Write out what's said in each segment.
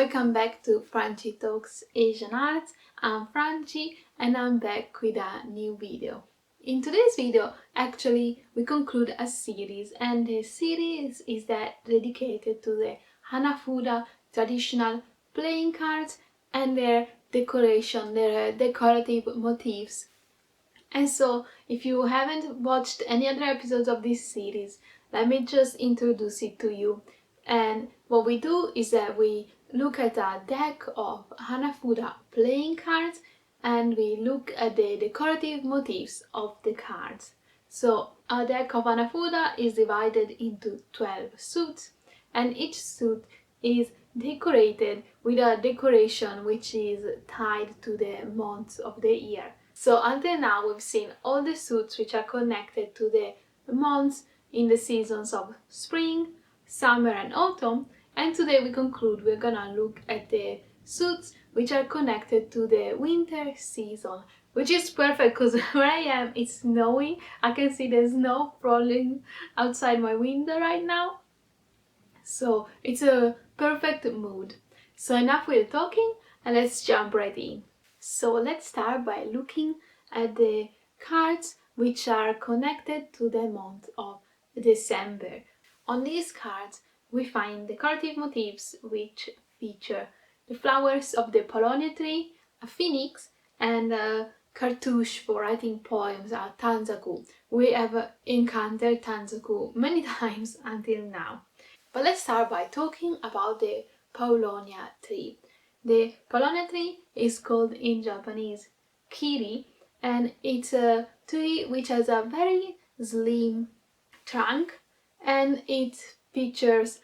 Welcome back to Franci Talks Asian Arts. I'm Franci and I'm back with a new video. In today's video, actually, we conclude a series, and the series is dedicated to the Hanafuda traditional playing cards and their decoration, their decorative motifs. And so, if you haven't watched any other episodes of this series, let me just introduce it to you. And what we do is that we look at a deck of Hanafuda playing cards and we look at the decorative motifs of the cards. So a deck of Hanafuda is divided into 12 suits, and each suit is decorated with a decoration which is tied to the months of the year. So until now we've seen all the suits which are connected to the months in the seasons of spring, summer and autumn, and today we conclude we're gonna look at the suits which are connected to the winter season, which is perfect because where I am it's snowing. I can see the snow falling outside my window right now, so it's a perfect mood. So enough with talking and let's jump right in. So let's start by looking at the cards which are connected to the month of December. On these cards we find decorative motifs which feature the flowers of the pawlonia tree, a phoenix, and a cartouche for writing poems, a tanzaku. We have encountered tanzaku many times until now. But let's start by talking about the pawlonia tree. The pawlonia tree is called in Japanese kiri, and it's a tree which has a very slim trunk, and it features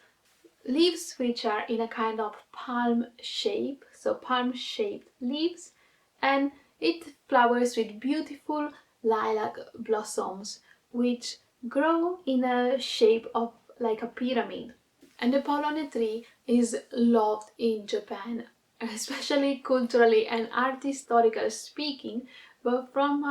leaves which are in a kind of palm shape, so palm shaped leaves, and it flowers with beautiful lilac blossoms which grow in a shape of like a pyramid. And the pawlonia tree is loved in Japan, especially culturally and art historically speaking, but from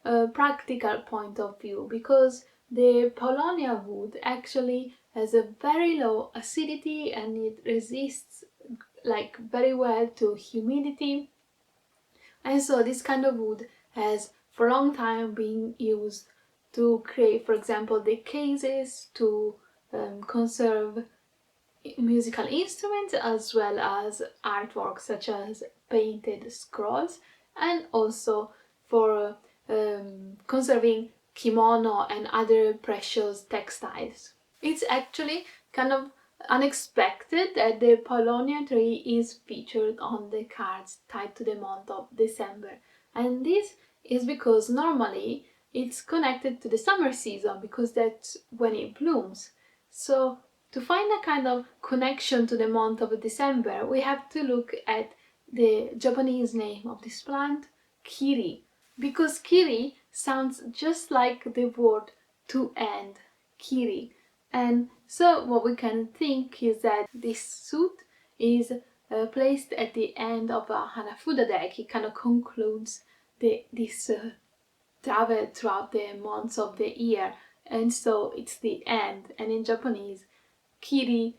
a practical point of view, because the pawlonia wood actually has a very low acidity and it resists like very well to humidity. And so this kind of wood has for a long time been used to create, for example, the cases to conserve musical instruments as well as artwork such as painted scrolls, and also for conserving kimono and other precious textiles. It's actually kind of unexpected that the pawlonia tree is featured on the cards tied to the month of December, and this is because normally it's connected to the summer season because that's when it blooms. So to find a kind of connection to the month of December, we have to look at the Japanese name of this plant, kiri, because kiri sounds just like the word to end, kiri. And so what we can think is that this suit is placed at the end of a Hanafuda deck. It kind of concludes this travel throughout the months of the year, and so it's the end. And in Japanese, kiri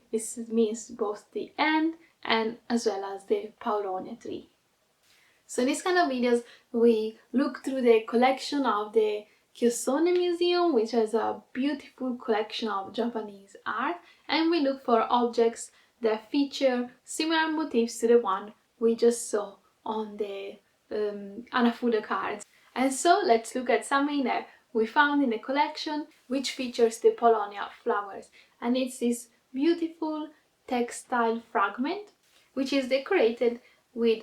means both the end and as well as the pawlonia tree. So in this kind of videos we look through the collection of the Chiossone Museum, which has a beautiful collection of Japanese art, and we look for objects that feature similar motifs to the one we just saw on the Hanafuda cards. And so let's look at something that we found in the collection which features the pawlonia flowers, and it's this beautiful textile fragment which is decorated with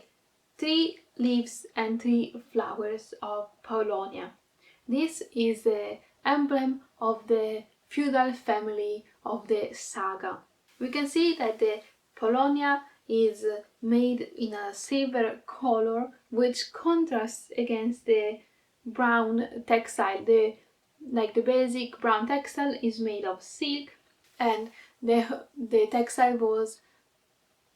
3 leaves and 3 flowers of pawlonia. This is the emblem of the feudal family of the saga. We can see that the pawlonia is made in a silver color which contrasts against the brown textile. The basic brown textile is made of silk, and the textile was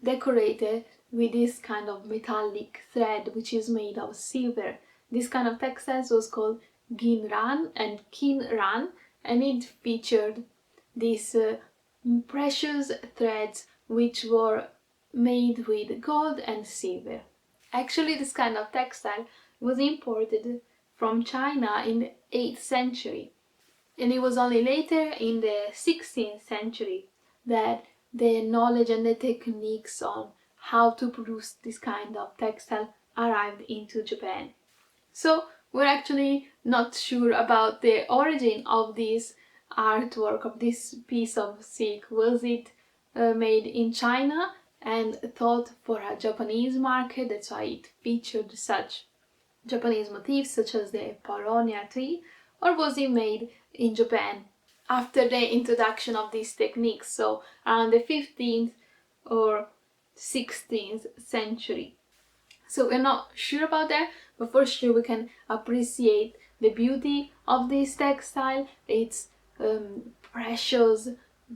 decorated with this kind of metallic thread which is made of silver. This kind of textiles was called ginran and kinran, and it featured these precious threads which were made with gold and silver. Actually, this kind of textile was imported from China in the 8th century, and it was only later in the 16th century that the knowledge and the techniques on how to produce this kind of textile arrived into Japan. So we're actually not sure about the origin of this artwork, of this piece of silk. Was it made in China and thought for a Japanese market? That's why it featured such Japanese motifs such as the pawlonia tree, or was it made in Japan after the introduction of these techniques, so around the 15th or 16th century? So we're not sure about that, but for sure we can appreciate the beauty of this textile, its precious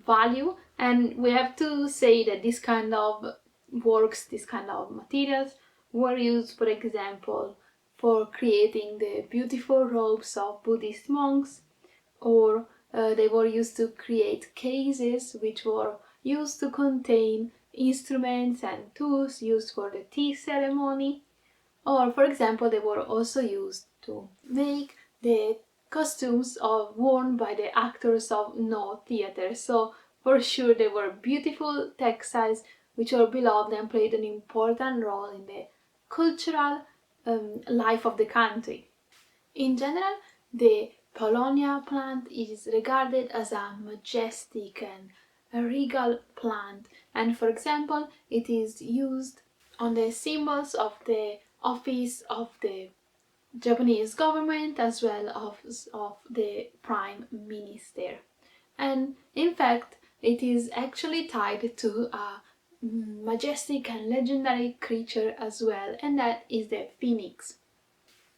value, and we have to say that this kind of works, this kind of materials were used, for example, for creating the beautiful robes of Buddhist monks, or they were used to create cases which were used to contain instruments and tools used for the tea ceremony, or for example they were also used to make the costumes worn by the actors of no theater. So for sure they were beautiful textiles which were beloved and played an important role in the cultural life of the country. In general, the pawlonia plant is regarded as a majestic and a regal plant, and for example it is used on the symbols of the office of the Japanese government as well as of the Prime Minister. And in fact it is actually tied to a majestic and legendary creature as well, and that is the phoenix.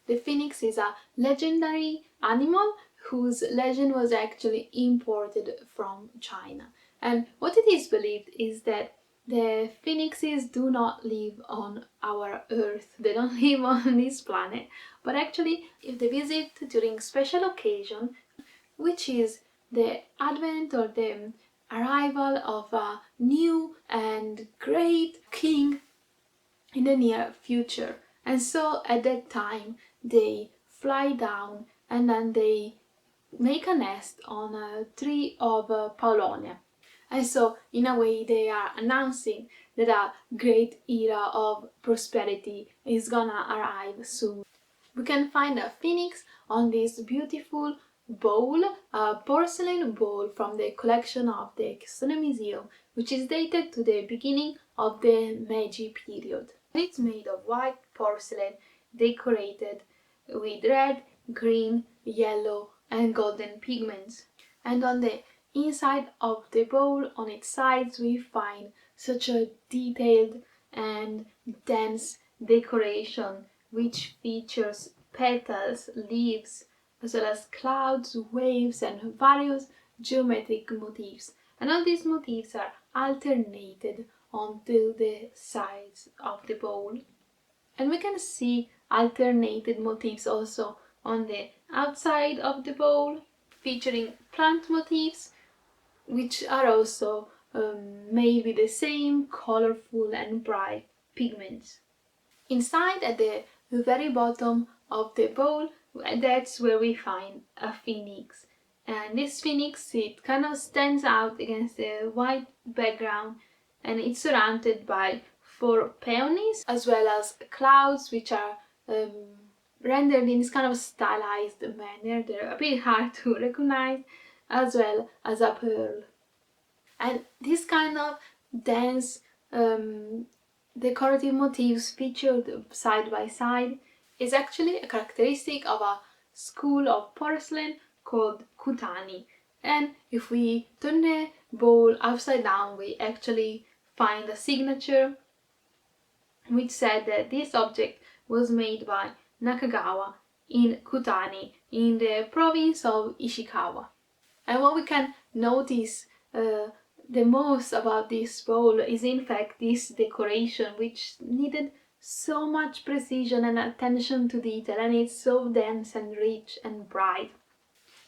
The phoenix is a legendary animal whose legend was actually imported from China. And what it is believed is that the phoenixes do not live on our Earth, they don't live on this planet, but actually if they visit during special occasion, which is the advent or the arrival of a new and great king in the near future. And so at that time they fly down and then they make a nest on a tree of pawlonia. And so in a way they are announcing that a great era of prosperity is gonna arrive soon. We can find a phoenix on this beautiful bowl, a porcelain bowl from the collection of the Chiossone Museum, which is dated to the beginning of the Meiji period. It's made of white porcelain decorated with red, green, yellow and golden pigments. And on the inside of the bowl, on its sides, we find such a detailed and dense decoration which features petals, leaves, as well as clouds, waves and various geometric motifs. And all these motifs are alternated onto the sides of the bowl. And we can see alternated motifs also on the outside of the bowl, featuring plant motifs, which are also made with the same colorful and bright pigments. Inside, at the very bottom of the bowl, that's where we find a phoenix. And this phoenix, it kind of stands out against the white background, and it's surrounded by 4 peonies as well as clouds which are rendered in this kind of stylized manner. They're a bit hard to recognize, as well as a pearl. And this kind of dense decorative motifs featured side by side is actually a characteristic of a school of porcelain called Kutani. And if we turn the bowl upside down, we actually find a signature which said that this object was made by Nakagawa in Kutani in the province of Ishikawa. And what we can notice the most about this bowl is in fact this decoration, which needed so much precision and attention to detail, and it's so dense and rich and bright.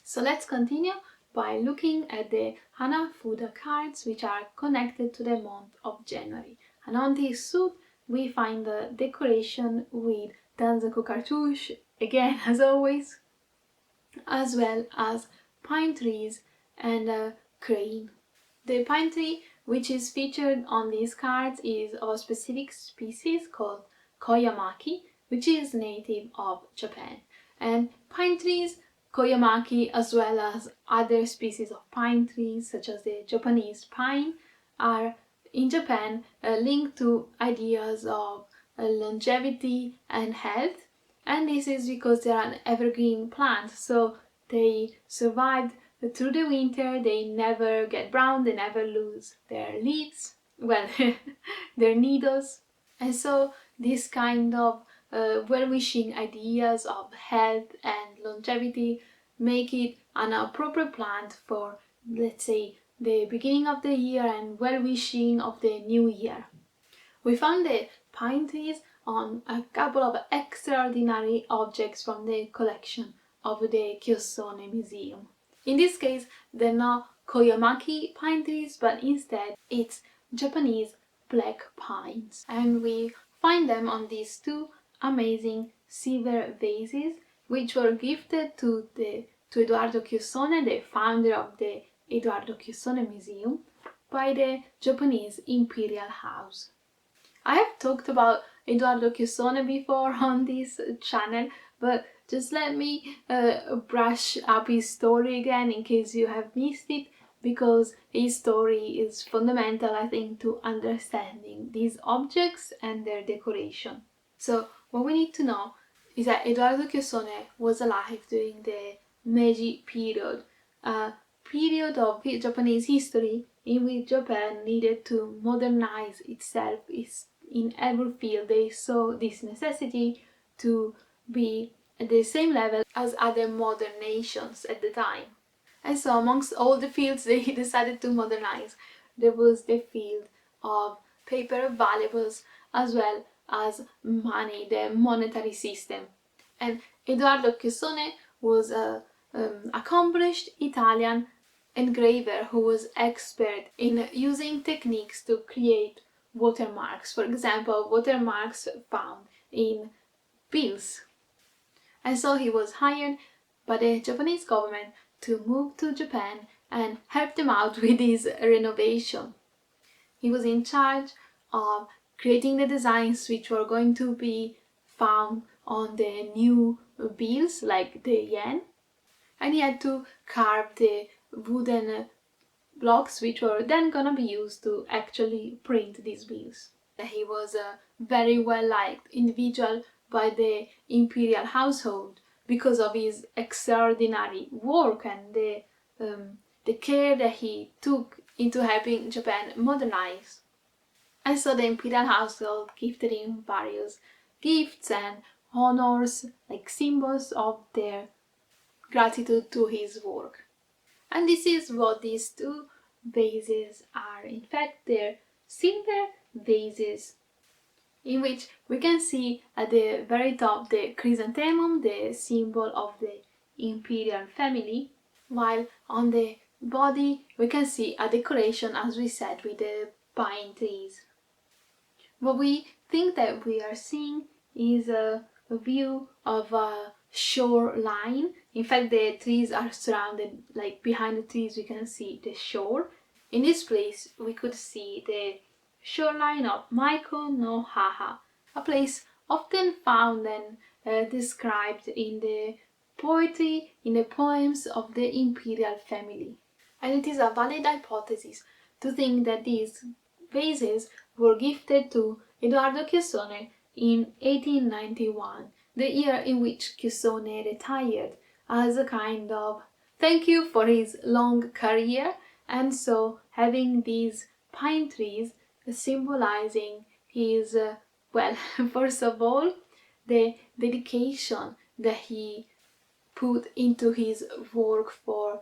So let's continue by looking at the Hanafuda cards, which are connected to the month of January. And on this suit we find the decoration with tanzaku cartouche, again as always, as well as pine trees and a crane. The pine tree which is featured on these cards is of a specific species called koyamaki, which is native of Japan. And pine trees, koyamaki, as well as other species of pine trees such as the Japanese pine, are in Japan linked to ideas of longevity and health. And this is because they are an evergreen plant, so they survived through the winter, they never get brown, they never lose their leaves, well, their needles. And so this kind of well-wishing ideas of health and longevity make it an appropriate plant for, let's say, the beginning of the year and well-wishing of the new year. We found the pine trees on a couple of extraordinary objects from the collection of the Chiossone Museum. In this case, they're not koyamaki pine trees, but instead it's Japanese black pines. And we find them on these two amazing silver vases, which were gifted to Edoardo Chiossone, the founder of the Edoardo Chiossone Museum, by the Japanese Imperial House. I have talked about Edoardo Chiossone before on this channel, but just let me brush up his story again in case you have missed it, because his story is fundamental, I think, to understanding these objects and their decoration. So what we need to know is that Edoardo Chiossone was alive during the Meiji period, a period of Japanese history in which Japan needed to modernize itself in every field. They saw this necessity to be at the same level as other modern nations at the time. And so amongst all the fields they decided to modernize, there was the field of paper valuables as well as money, the monetary system. And Edoardo Chiossone was an accomplished Italian engraver who was expert in using techniques to create watermarks, for example, watermarks found in bills. And so he was hired by the Japanese government to move to Japan and help them out with his renovation. He was in charge of creating the designs which were going to be found on the new bills, like the yen, and he had to carve the wooden blocks which were then gonna be used to actually print these bills. He was a very well liked individual by the imperial household because of his extraordinary work and the care that he took into helping Japan modernize. And so the imperial household gifted him various gifts and honors, like symbols of their gratitude to his work. And this is what these two vases are. In fact, they're silver vases in which we can see at the very top the chrysanthemum, the symbol of the imperial family, while on the body we can see a decoration, as we said, with the pine trees. What we think that we are seeing is a view of a shoreline. In fact, the trees are surrounded, like behind the trees we can see the shore. In this place we could see the shoreline of Maiko no Haha, a place often found and described in the poetry, in the poems of the imperial family. And it is a valid hypothesis to think that these vases were gifted to Edoardo Chiossone in 1891, the year in which Chiossone retired, as a kind of thank you for his long career. And so having these pine trees symbolizing his, well, first of all, the dedication that he put into his work for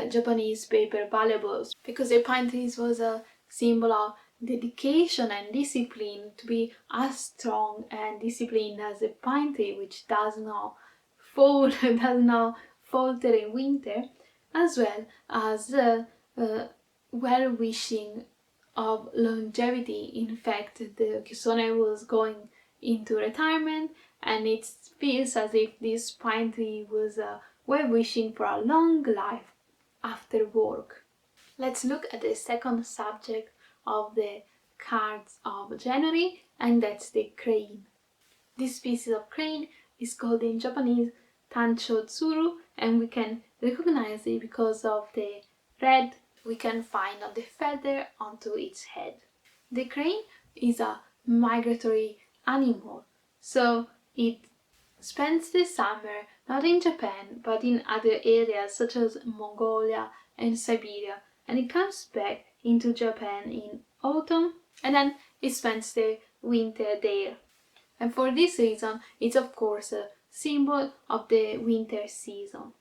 Japanese paper valuables, because the pine trees was a symbol of dedication and discipline, to be as strong and disciplined as a pine tree which does not fall, does not falter in winter, as well as well-wishing of longevity. In fact, the Chiossone was going into retirement, and it feels as if this pine tree was were wishing for a long life after work. Let's look at the second subject of the cards of January, and that's the crane. This species of crane is called in Japanese tanzaku, and we can recognize it because of the red we can find on the feather onto its head. The crane is a migratory animal, so it spends the summer not in Japan but in other areas such as Mongolia and Siberia, and it comes back into Japan in autumn, and then it spends the winter there. And for this reason, it's of course a symbol of the winter season.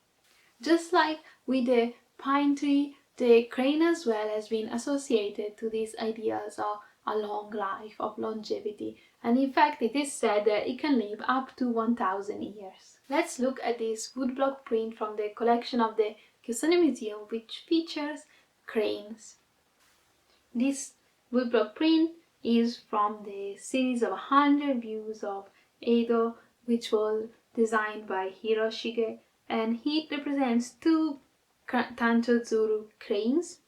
Just like with the pine tree, the crane as well has been associated to these ideas of a long life, of longevity, and in fact it is said that it can live up to 1000 years. Let's look at this woodblock print from the collection of the Chiossone Museum, which features cranes. This woodblock print is from the series of 100 views of Edo, which was designed by Hiroshige, and it represents two tanzaku cranes.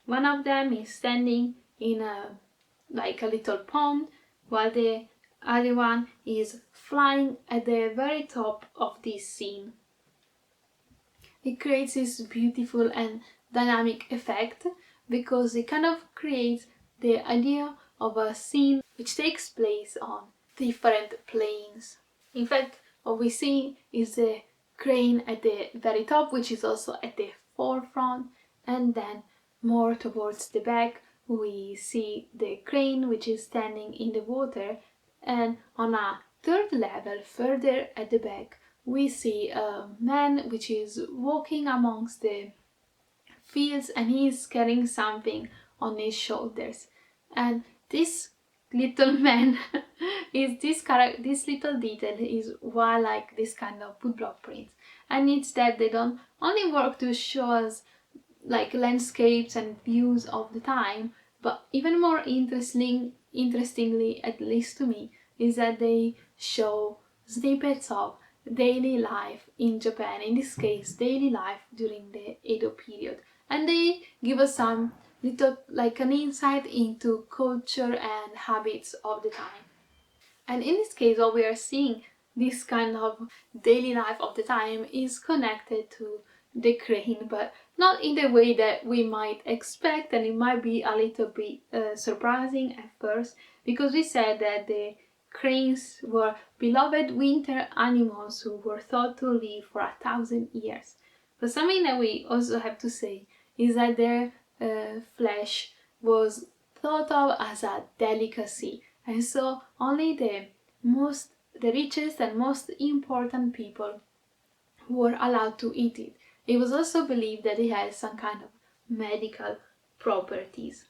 One of them is standing in a little pond, while the other one is flying at the very top of this scene. It creates this beautiful and dynamic effect because it kind of creates the idea of a scene which takes place on different planes. In fact, what we see is the crane at the very top, which is also at the forefront, and then more towards the back we see the crane which is standing in the water, and on a third level further at the back we see a man which is walking amongst the fields, and he is carrying something on his shoulders. And this little man is this little detail is why I like this kind of woodblock prints. And it's that they don't only work to show us landscapes and views of the time, but even more interestingly, at least to me, is that they show snippets of daily life in Japan, in this case daily life during the Edo period, and they give us some little an insight into culture and habits of the time. And in this case what we are seeing, this kind of daily life of the time, is connected to the crane, but not in the way that we might expect, and it might be a little bit surprising at first, because we said that the cranes were beloved winter animals who were thought to live for 1000 years. But something that we also have to say is that their flesh was thought of as a delicacy, and so only the richest and most important people were allowed to eat it. It was also believed that it had some kind of medical properties.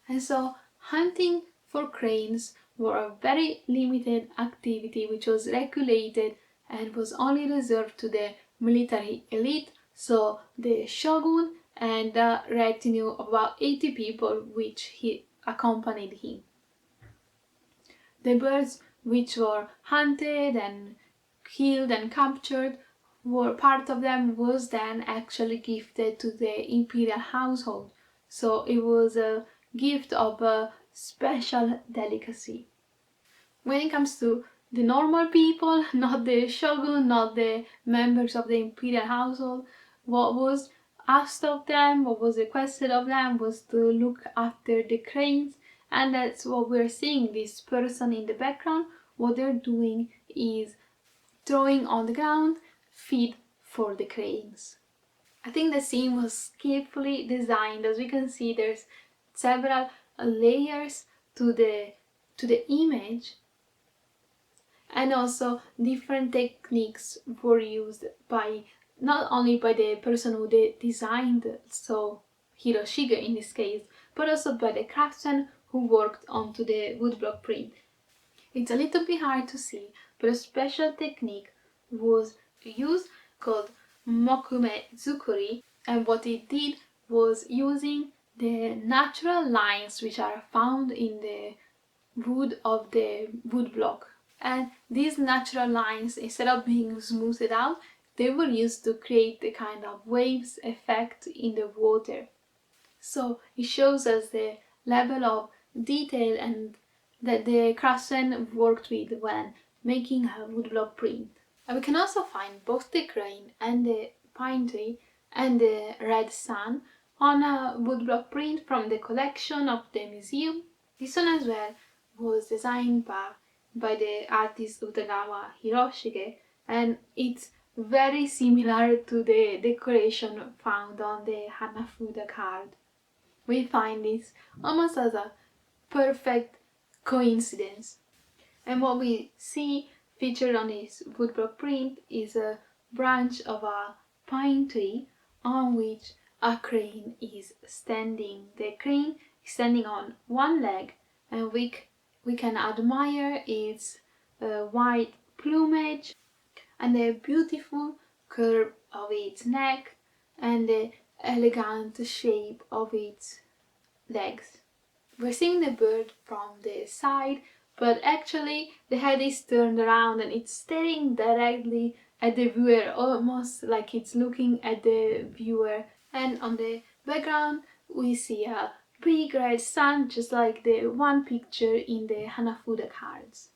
And so hunting for cranes were a very limited activity which was regulated and was only reserved to the military elite, so the shogun and a retinue of about 80 people which he accompanied him. The birds which were hunted and killed and captured, part of them was then actually gifted to the imperial household, so it was a gift of a special delicacy. When it comes to the normal people, not the shogun, not the members of the imperial household, what was asked of them, what was requested of them, was to look after the cranes, and that's what we're seeing. This person in the background, what they're doing is throwing on the ground feed for the cranes. I think the scene was skillfully designed. As we can see, there's several layers to the image, and also different techniques were used by not only by the person who designed, so Hiroshige in this case, but also by the craftsmen who worked onto the woodblock print. It's a little bit hard to see, but a special technique was used called mokume zukuri, and what it did was using the natural lines which are found in the wood of the woodblock. And these natural lines, instead of being smoothed out, they were used to create the kind of waves effect in the water. So it shows us the level of detail and that the craftsman worked with when making a woodblock print. And we can also find both the crane and the pine tree and the red sun on a woodblock print from the collection of the museum. This one as well was designed by the artist Utagawa Hiroshige, and it's very similar to the decoration found on the Hanafuda card. We find this almost as a perfect coincidence. And what we see featured on this woodblock print is a branch of a pine tree on which a crane is standing. The crane is standing on one leg, and we can admire its white plumage and the beautiful curve of its neck and the elegant shape of its legs. We're seeing the bird from the side, but actually the head is turned around and it's staring directly at the viewer, almost like it's looking at the viewer. And on the background we see a big red sun, just like the one picture in the Hanafuda cards.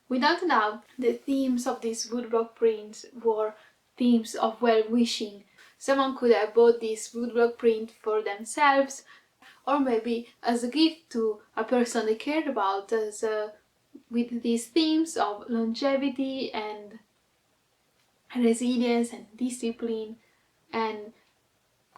Without a doubt, the themes of these woodblock prints were themes of well-wishing. Someone could have bought this woodblock print for themselves, or maybe as a gift to a person they cared about, with these themes of longevity and resilience and discipline and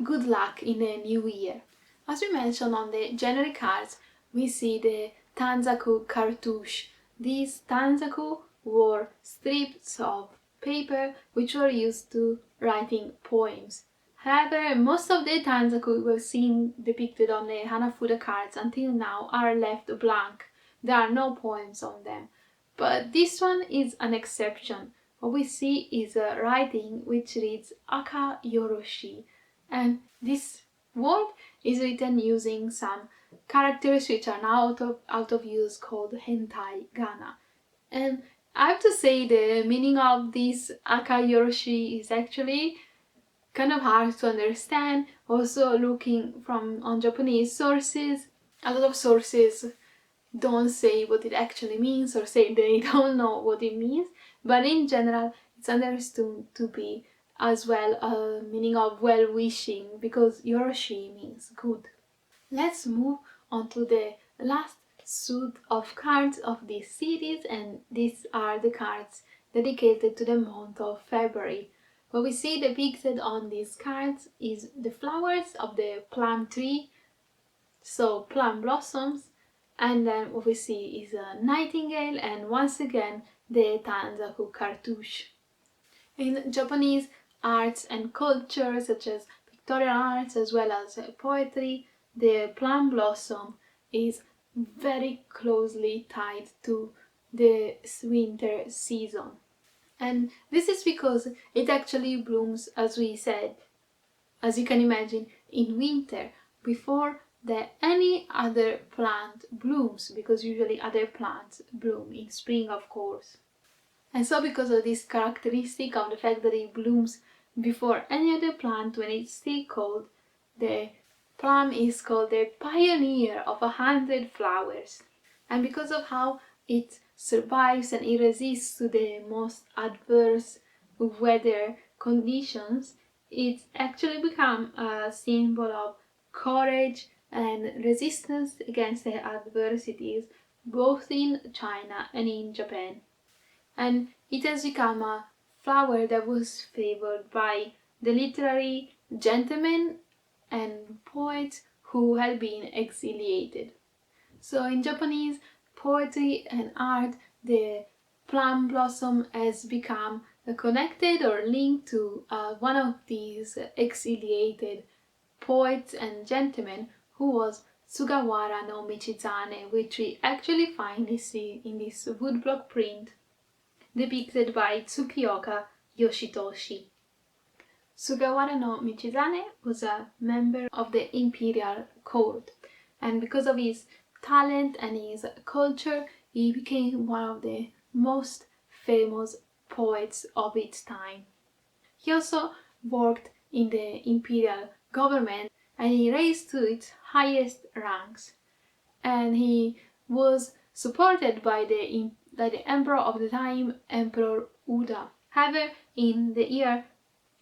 good luck in the new year. As we mentioned on the generic cards, we see the tanzaku cartouche. These tanzaku were strips of paper which were used to writing poems. However, most of the tanzaku we've seen depicted on the Hanafuda cards until now are left blank. There are no poems on them. But this one is an exception. What we see is a writing which reads Aka Yoroshi, and this word is written using some characters which are now out of use, called hentai gana. And I have to say the meaning of this Aka Yoroshi is actually kind of hard to understand. Also, looking from on Japanese sources, a lot of sources don't say what it actually means, or say they don't know what it means, but in general it's understood to be as well a meaning of well-wishing, because Yoroshi means good. Let's move on to the last suit of cards of this series, and these are the cards dedicated to the month of February. What we see depicted on these cards is the flowers of the plum tree, so plum blossoms, and then what we see is a nightingale, and once again the tanzaku cartouche. In Japanese arts and culture, such as pictorial arts as well as poetry, the plum blossom is very closely tied to the winter season. And this is because it actually blooms, as we said, as you can imagine, in winter, before any other plant blooms, because usually other plants bloom in spring, of course. And so because of this characteristic of the fact that it blooms before any other plant when it's still cold, the plum is called the pioneer of 100 flowers. And because of how it survives and it resists to the most adverse weather conditions, it's actually become a symbol of courage and resistance against the adversities, both in China and in Japan. And it has become a flower that was favored by the literary gentlemen and poets who had been exiliated. So in Japanese poetry and art, the plum blossom has become connected or linked to one of these exiliated poets and gentlemen, who was Sugawara no Michizane, which we actually find in this woodblock print depicted by Tsukioka Yoshitoshi. Sugawara no Michizane was a member of the imperial court, and because of his talent and his culture, he became one of the most famous poets of its time. He also worked in the imperial government and he raised to its highest ranks. And he was supported by the emperor of the time, Emperor Uda. However, in the year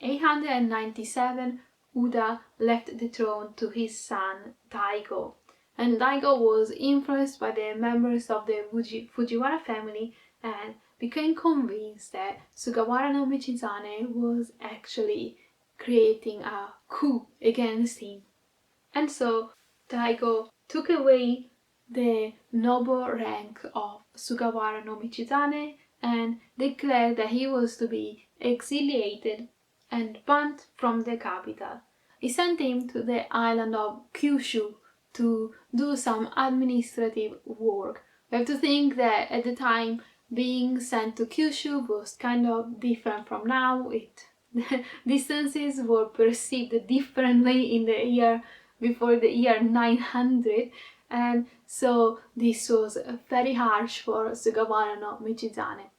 897, Uda left the throne to his son Daigo. And Daigo was influenced by the members of the Fujiwara family and became convinced that Sugawara no Michizane was actually creating a coup against him. And so Daigo took away the noble rank of Sugawara no Michizane and declared that he was to be exiliated and banned from the capital. He sent him to the island of Kyushu to do some administrative work. We have to think that at the time being sent to Kyushu was kind of different from now. Distances were perceived differently in the year before the year 900, and so this was very harsh for Sugawara no Michizane.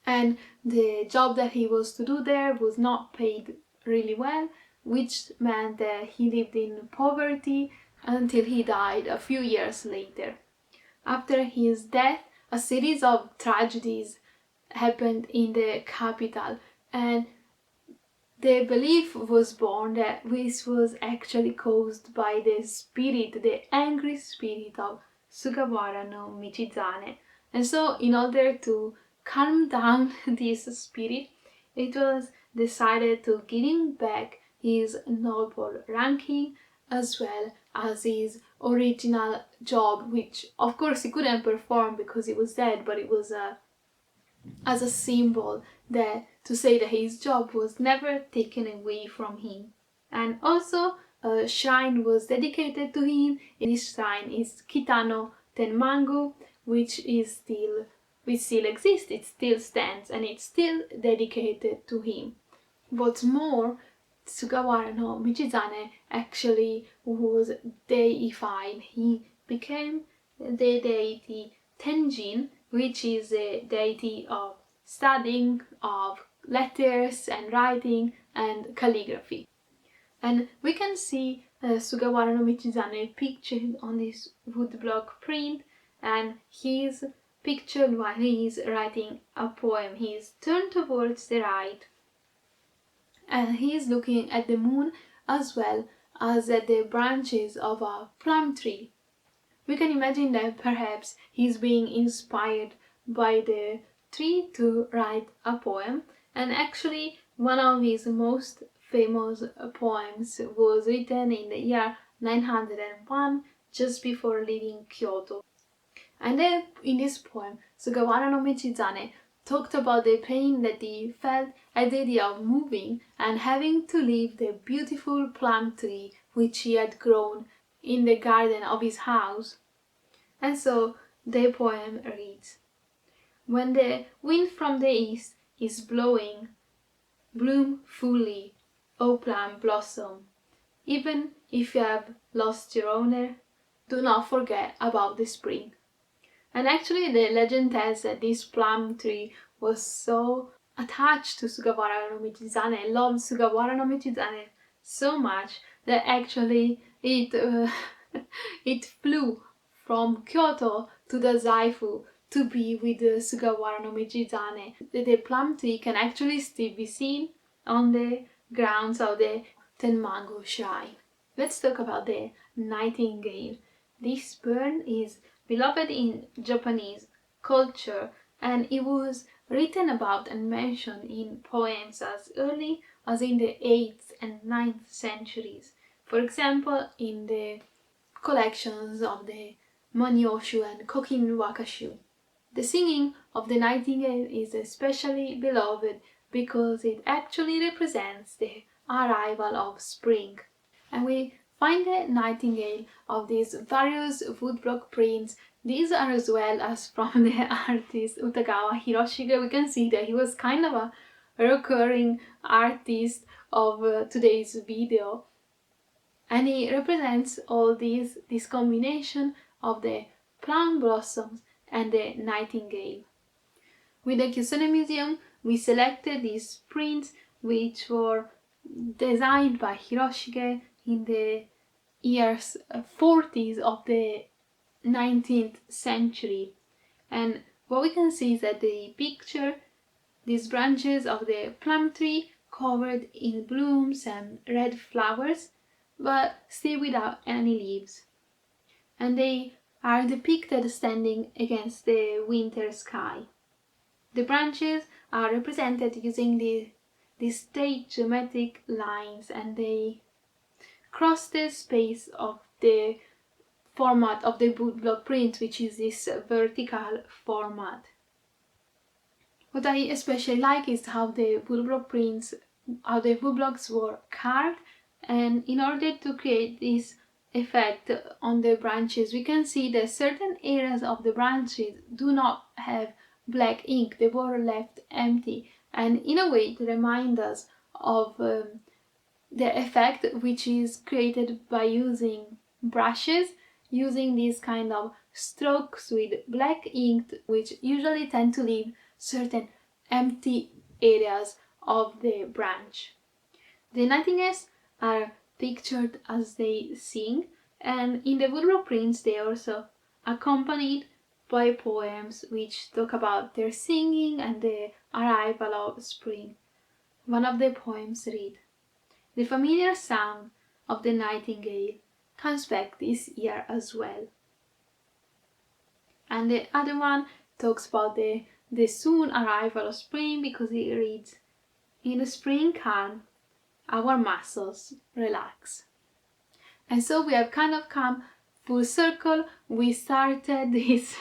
And the job that he was to do there was not paid really well, which meant that he lived in poverty until he died a few years later. After his death, a series of tragedies happened in the capital, and the belief was born that this was actually caused by the angry spirit of Sugawara no Michizane. And so, in order to calm down this spirit, it was decided to give him back his noble ranking as well as his original job, which of course he couldn't perform because he was dead, but it was as a symbol that to say that his job was never taken away from him. And also a shrine was dedicated to him. This shrine is Kitano Tenmangu, which still exists, it still stands, and it's still dedicated to him. What's more, Sugawara no Michizane actually was deified. He became the deity Tenjin, which is a deity of studying, of letters and writing and calligraphy. And we can see Sugawara no Michizane pictured on this woodblock print, and he's pictured while he is writing a poem. He is turned towards the right and he is looking at the moon as well as at the branches of a plum tree. We can imagine that perhaps he's being inspired by the tree to write a poem, and actually one of his most famous poems was written in the year 901, just before leaving Kyoto. And then in this poem, Sugawara no Michizane talked about the pain that he felt at the idea of moving and having to leave the beautiful plum tree which he had grown in the garden of his house. And so the poem reads: When the wind from the east is blowing, bloom fully, O plum blossom. Even if you have lost your owner, do not forget about the spring. And actually the legend tells that this plum tree was so attached to Sugawara no Michizane, loved Sugawara no Michizane so much that actually it flew from Kyoto to the Zaifu to be with Sugawara no Michizane. The plum tree can actually still be seen on the grounds of the Tenmangu shrine. Let's talk about the nightingale. This bird is beloved in Japanese culture, and it was written about and mentioned in poems as early as in the 8th and 9th centuries. For example, in the collections of the Manyoshu and Kokin Wakashu. The singing of the nightingale is especially beloved because it actually represents the arrival of spring. And we find the nightingale of these various woodblock prints. These are as well as from the artist Utagawa Hiroshige. We can see that he was kind of a recurring artist of today's video. And it represents all this combination of the plum blossoms and the nightingale. With the Chiossone Museum, we selected these prints which were designed by Hiroshige in the years 40s of the 19th century. And what we can see is that they picture these branches of the plum tree covered in blooms and red flowers, but still without any leaves. And they are depicted standing against the winter sky. The branches are represented using these straight geometric lines, and they cross the space of the format of the woodblock print, which is this vertical format. What I especially like is how the woodblocks were carved, and in order to create this effect on the branches, we can see that certain areas of the branches do not have black ink, they were left empty, and in a way it reminds us of the effect which is created by using brushes, using these kind of strokes with black ink, which usually tend to leave certain empty areas of the branch. The nightingales are pictured as they sing, and in the woodblock prints they are also accompanied by poems which talk about their singing and the arrival of spring. One of the poems read, "The familiar sound of the nightingale comes back this year as well." And the other one talks about the soon arrival of spring, because it reads, "In the spring calm, our muscles relax." And so we have kind of come full circle. We started this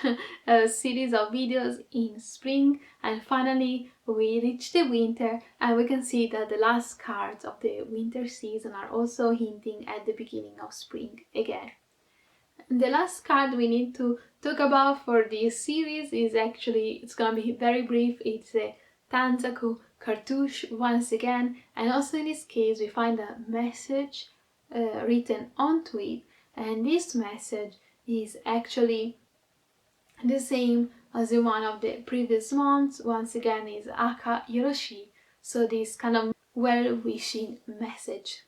series of videos in spring, and finally we reached the winter, and we can see that the last cards of the winter season are also hinting at the beginning of spring again. The last card we need to talk about for this series is it's gonna be very brief. It's a tanzaku cartouche once again, and also in this case we find a message written onto it, and this message is actually the same as the one of the previous months. Once again is Aka Yoroshi, so this kind of well-wishing message.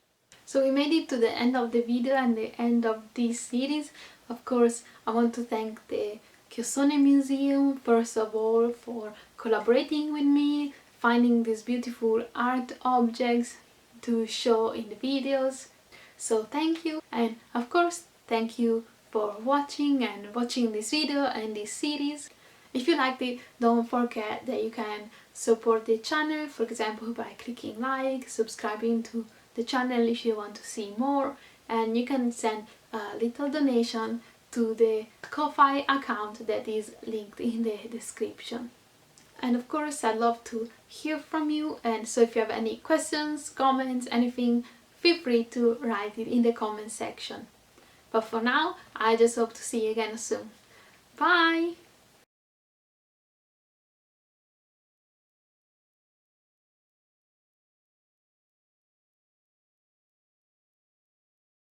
So we made it to the end of the video and the end of this series. Of course, I want to thank the Chiossone Museum first of all for collaborating with me, finding these beautiful art objects to show in the videos. So thank you, and of course thank you for watching this video and this series. If you liked it, don't forget that you can support the channel, for example by clicking like, subscribing to the channel if you want to see more, and you can send a little donation to the Ko-fi account that is linked in the description. And of course I'd love to hear from you, and so if you have any questions, comments, anything, feel free to write it in the comment section. But for now, I just hope to see you again soon. Bye!